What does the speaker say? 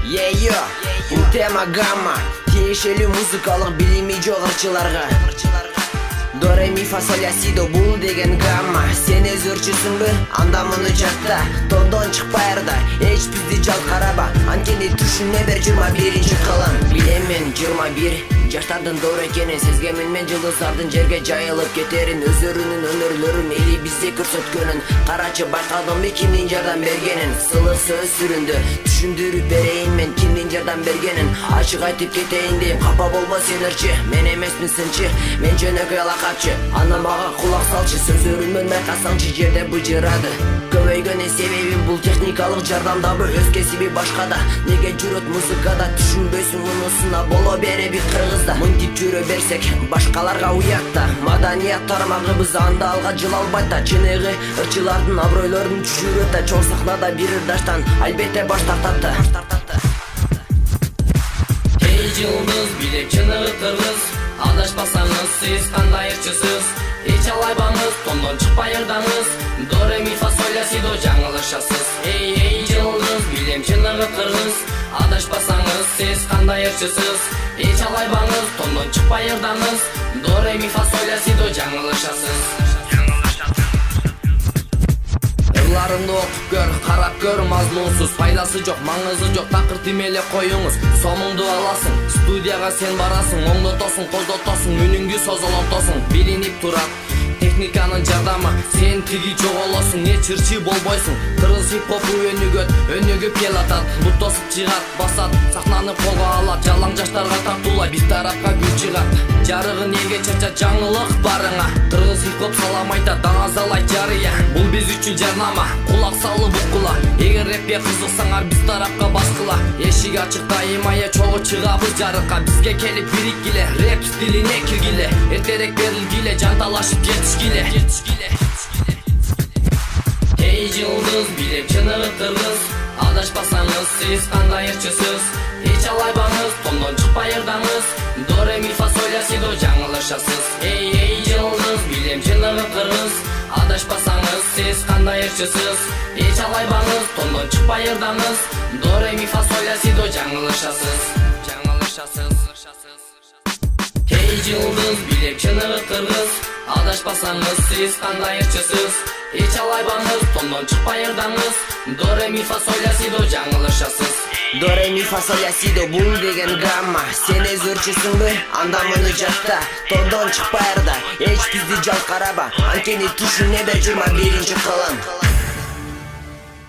Бул тема гамма, тиешелүү музыкалык билими жок ырчыларга. До ре ми фа соль ля си до бул деген гамма. Сен өзөрчүсүңбү анда муну жакта, тондон чыкпай ырда, эч бизди жалт караба. Анткени түшүнө бер 21-чи кылым. Билем мен 21 жаштардын доор экенин, сезгенмин мен жылдыздардын жерге жайылып кетерин. Өздөрүнүн өнөрлөрүн эли бизге көрсөткөнүн карачы байкадымбы кимдин жардам бергенин. Сылык сөз сүрүндү түшүндүрүп берейин мен кимдин жардам бергенин. Ачык айтып кетейин дейм, капа болбо сен ырчы, мен эмесмин сынчы, мен жөнөкөй лакапчы. Ана мага кулак салчы, сөзөрүмөн байкасаңчы жерде быжырады. Көбөйгөнүн себеби бул техникалык жардамдабы, өз кесиби башкада. Неге жүрөт музыкада, түшүнбөйсүң мунусуна, боло береби кыргызда. Мынтип жүрө берсек башкаларга уятта, маданият тармагыбыз анда алга жыл албайт да. Чыныгы ырчылардын абройлорун түшүрөт да, чоң сахнада бир ырдаштан албетте баш тартат да. Эй жылдыз, билек чыныгы кыргыз, адашпасаңыз сиз кандай ырчысыз. Эч алайбаңыз, тондон чыкпай ырдаңыз, до ре ми фа соль ля си до жаңылышасыз. Эй жылдыз, билем чыныгы кыргыз, адашпасаңыз сиз кандай ырчысыз. Эч алайбаңыз, тондон чыкпай ырдаңыз, до ре ми фа соль ля си до жаңылышасыз. Ырларымды окуп көр, карап көр, мазмунсуз, пайдасы жок, маңызы жок, такыр тимеле коюңуз. Сомуңду аласың, студияга сен барасың, оңдотосуң, коздотосуң, үнүңдү созолонтосуң, билинип турат техниканын жардамы, сен тиги жоголосуң, эч ырчы болбойсуң. Кыргыз хип-хопу өнүгүп келатат, бут тосуп чыгат, басат, сахнаны колго алат, жалаң жаштарга тартуулай, бир тарапка күн чыгат. Жарыгын элге чачат жаңылык барыңа, кыргыз хип-хоп салам айтат, даңазалайт жарыя. Бул биз үчүн жарнама, кулак салып уккула. Эгер рэпке кызыксаңар биз тарапка баскыла. Эшик ачык дайыма, чогуу чыгабыз жарыкка. Бизге келип бириккиле, рэп стилине киргиле, эртерээк берилгиле, жанталашып жетишкиле. Эй жылдыз, билек чыныгы кыргыз, адашпасаңыз сиз кандай ырчысыз. Эч алайбаңыз, тондон чыкпай ырдаңыз, до ре ми фа соль ля си до жаңылышасыз. Эй жылдыз, билем чыныгы кыргыз, адашпасаңыз сиз кандай ырчысыз. Эч алайбаңыз, тондон чыкпай ырдаңыз, до ре ми фа соль ля си до жаңылышасыз. Эй жылдыз, билек чыныгы кыргыз, адашпасаңыз сиз кандай ырчысыз. Эч алайбаңыз, тондон чыкпай ырдаңыз, до ре ми фа соль ля си до жаңылышасыз. До ре ми фа соль ля си до бул деген гамма. Сен өзөрчүсүңбү анда муну жакта, тондон чыкпай ырда, эч бизди жалт караба. Анткени түшүнө бер 21-чи кылым.